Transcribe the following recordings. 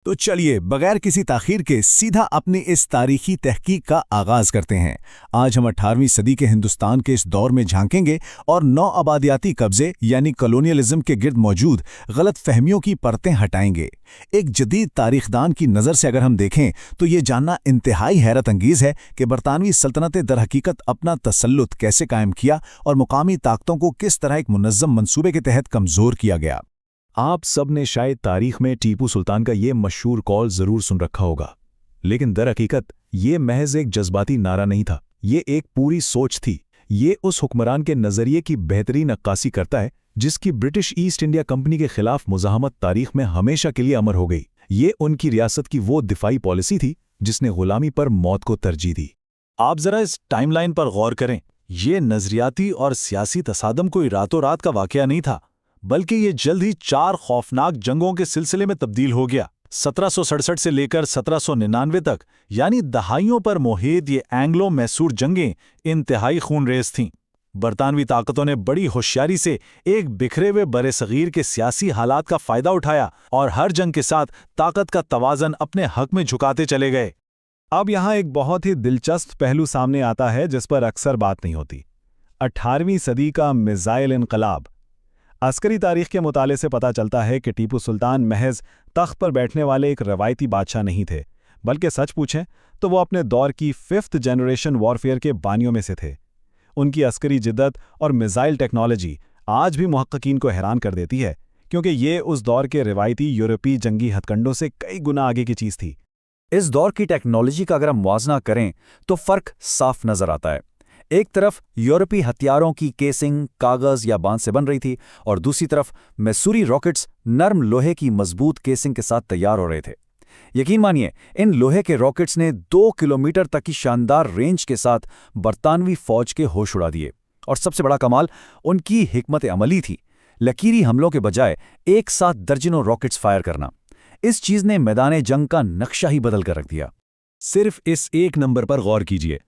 تو چلیے بغیر کسی تاخیر کے سیدھا اپنی اس تاریخی تحقیق کا آغاز کرتے ہیں۔ آج ہم 18ویں صدی کے ہندوستان کے اس دور میں جھانکیں گے اور نو آبادیاتی قبضے یعنی کالونیلزم کے گرد موجود غلط فہمیوں کی پرتیں ہٹائیں گے۔ ایک جدید تاریخ دان کی نظر سے اگر ہم دیکھیں تو یہ جاننا انتہائی حیرت انگیز ہے کہ برطانوی سلطنت در حقیقت اپنا تسلط کیسے قائم کیا اور مقامی طاقتوں کو کس طرح ایک منظم منصوبے کے تحت کمزور کیا گیا۔ آپ سب نے شاید تاریخ میں ٹیپو سلطان کا یہ مشہور قول ضرور سن رکھا ہوگا، لیکن در حقیقت یہ محض ایک جذباتی نعرہ نہیں تھا، یہ ایک پوری سوچ تھی۔ یہ اس حکمران کے نظریے کی بہترین عکاسی کرتا ہے جس کی برٹش ایسٹ انڈیا کمپنی کے خلاف مزاحمت تاریخ میں ہمیشہ کے لیے امر ہو گئی۔ یہ ان کی ریاست کی وہ دفاعی پالیسی تھی جس نے غلامی پر موت کو ترجیح دی۔ آپ ذرا اس ٹائم لائن پر غور کریں۔ یہ نظریاتی اور سیاسی تصادم کوئی راتوں رات کا واقعہ نہیں تھا، بلکہ یہ جلد ہی 4 خوفناک جنگوں کے سلسلے میں تبدیل ہو گیا۔ 1767 سے لے کر 1799 تک یعنی دہائیوں پر محیط یہ اینگلو میسور جنگیں انتہائی خون ریز تھیں۔ برطانوی طاقتوں نے بڑی ہوشیاری سے ایک بکھرے ہوئے برصغیر کے سیاسی حالات کا فائدہ اٹھایا اور ہر جنگ کے ساتھ طاقت کا توازن اپنے حق میں جھکاتے چلے گئے۔ اب یہاں ایک بہت ہی دلچسپ پہلو سامنے آتا ہے جس پر اکثر بات نہیں ہوتی۔ 18ویں صدی کا میزائل انقلاب۔ عسکری تاریخ کے مطالعے سے پتہ چلتا ہے کہ ٹیپو سلطان محض تخت پر بیٹھنے والے ایک روایتی بادشاہ نہیں تھے، بلکہ سچ پوچھیں تو وہ اپنے دور کی 5th جنریشن وارفیئر کے بانیوں میں سے تھے۔ ان کی عسکری جدت اور میزائل ٹیکنالوجی آج بھی محققین کو حیران کر دیتی ہے، کیونکہ یہ اس دور کے روایتی یورپی جنگی ہتھ کنڈوں سے کئی گنا آگے کی چیز تھی۔ اس دور کی ٹیکنالوجی کا اگر ہم موازنہ کریں تو فرق صاف نظر آتا ہے۔ ایک طرف یورپی ہتھیاروں کی کیسنگ کاغذ یا باندھ سے بن رہی تھی اور دوسری طرف میسوری راکٹس نرم لوہے کی مضبوط کیسنگ کے ساتھ تیار ہو رہے تھے۔ یقین مانیے ان لوہے کے راکٹس نے 2 کلومیٹر تک کی شاندار رینج کے ساتھ برطانوی فوج کے ہوش اڑا دیے، اور سب سے بڑا کمال ان کی حکمت عملی تھی، لکیری حملوں کے بجائے ایک ساتھ درجنوں راکٹس فائر کرنا۔ اس چیز نے میدان جنگ کا نقشہ ہی بدل کر رکھ دیا۔ صرف اس ایک نمبر پر غور کیجئے،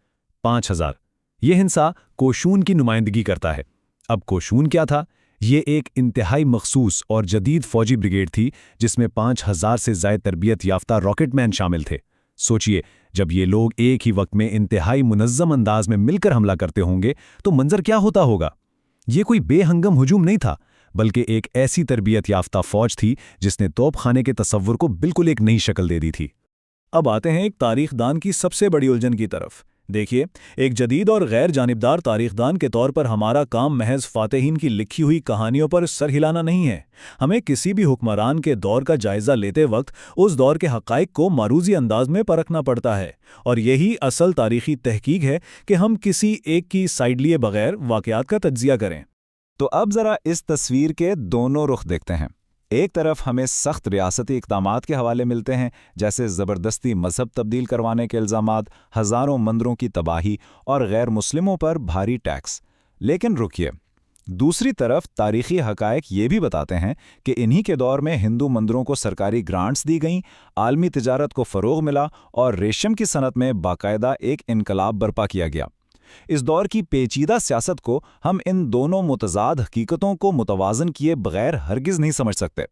5000۔ یہ ہنسا کوشون کی نمائندگی کرتا ہے۔ اب کوشون کیا تھا؟ یہ ایک انتہائی مخصوص اور جدید فوجی بریگیڈ تھی جس میں 5000 سے زائد تربیت یافتہ راکٹ مین شامل تھے۔ سوچئے، جب یہ لوگ ایک ہی وقت میں انتہائی منظم انداز میں مل کر حملہ کرتے ہوں گے تو منظر کیا ہوتا ہوگا؟ یہ کوئی بے ہنگم ہجوم نہیں تھا، بلکہ ایک ایسی تربیت یافتہ فوج تھی جس نے توپ خانے کے تصور کو بالکل ایک نئی شکل دے دی تھی۔ اب آتے ہیں ایک تاریخ دان کی سب سے بڑی الجھن کی طرف۔ دیکھیے، ایک جدید اور غیر جانبدار تاریخ دان کے طور پر ہمارا کام محض فاتحین کی لکھی ہوئی کہانیوں پر سر ہلانا نہیں ہے۔ ہمیں کسی بھی حکمران کے دور کا جائزہ لیتے وقت اس دور کے حقائق کو معروضی انداز میں پرکھنا پڑتا ہے، اور یہی اصل تاریخی تحقیق ہے کہ ہم کسی ایک کی سائیڈ لیے بغیر واقعات کا تجزیہ کریں۔ تو اب ذرا اس تصویر کے دونوں رخ دیکھتے ہیں۔ ایک طرف ہمیں سخت ریاستی اقدامات کے حوالے ملتے ہیں، جیسے زبردستی مذہب تبدیل کروانے کے الزامات، ہزاروں مندروں کی تباہی اور غیر مسلموں پر بھاری ٹیکس۔ لیکن رکیے، دوسری طرف تاریخی حقائق یہ بھی بتاتے ہیں کہ انہی کے دور میں ہندو مندروں کو سرکاری گرانٹس دی گئیں، عالمی تجارت کو فروغ ملا اور ریشم کی صنعت میں باقاعدہ ایک انقلاب برپا کیا گیا۔ اس دور کی پیچیدہ سیاست کو ہم ان دونوں متضاد حقیقتوں کو متوازن کیے بغیر ہرگز نہیں سمجھ سکتے۔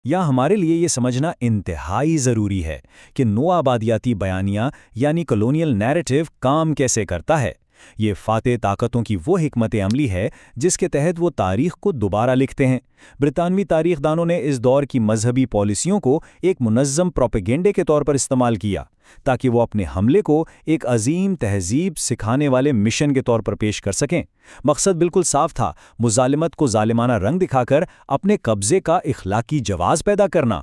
یا ہمارے لیے یہ سمجھنا انتہائی ضروری ہے کہ نو آبادیاتی بیانیہ یعنی کلونیل نیریٹو کام کیسے کرتا ہے۔ یہ فاتح طاقتوں کی وہ حکمت عملی ہے جس کے تحت وہ تاریخ کو دوبارہ لکھتے ہیں۔ برطانوی تاریخ دانوں نے اس دور کی مذہبی پالیسیوں کو ایک منظم پروپیگنڈے کے طور پر استعمال کیا تاکہ وہ اپنے حملے کو ایک عظیم تہذیب سکھانے والے مشن کے طور پر پیش کر سکیں۔ مقصد بالکل صاف تھا، مظالمت کو ظالمانہ رنگ دکھا کر اپنے قبضے کا اخلاقی جواز پیدا کرنا۔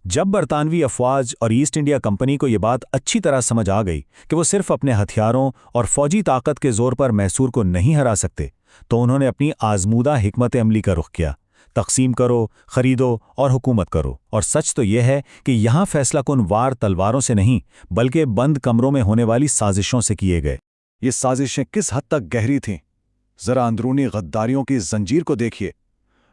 جب برطانوی افواج اور ایسٹ انڈیا کمپنی کو یہ بات اچھی طرح سمجھ آ گئی کہ وہ صرف اپنے ہتھیاروں اور فوجی طاقت کے زور پر میسور کو نہیں ہرا سکتے، تو انہوں نے اپنی آزمودہ حکمت عملی کا رخ کیا۔ تقسیم کرو، خریدو اور حکومت کرو۔ اور سچ تو یہ ہے کہ یہاں فیصلہ کن وار تلواروں سے نہیں بلکہ بند کمروں میں ہونے والی سازشوں سے کیے گئے۔ یہ سازشیں کس حد تک گہری تھیں؟ ذرا اندرونی غداریوں کی زنجیر کو دیکھیے۔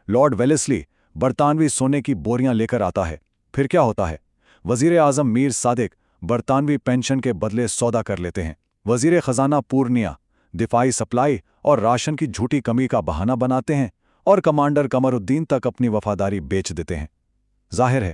لارڈ ویلسلی برطانوی سونے کی بوریاں لے کر آتا ہے، پھر کیا ہوتا ہے؟ وزیر اعظم میر صادق برطانوی پینشن کے بدلے سودا کر لیتے ہیں۔ وزیر خزانہ پورنیا دفاعی سپلائی اور راشن کی جھوٹی کمی کا بہانہ بناتے ہیں، اور کمانڈر قمر الدین تک اپنی وفاداری بیچ دیتے ہیں۔ ظاہر ہے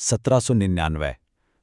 1799।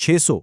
600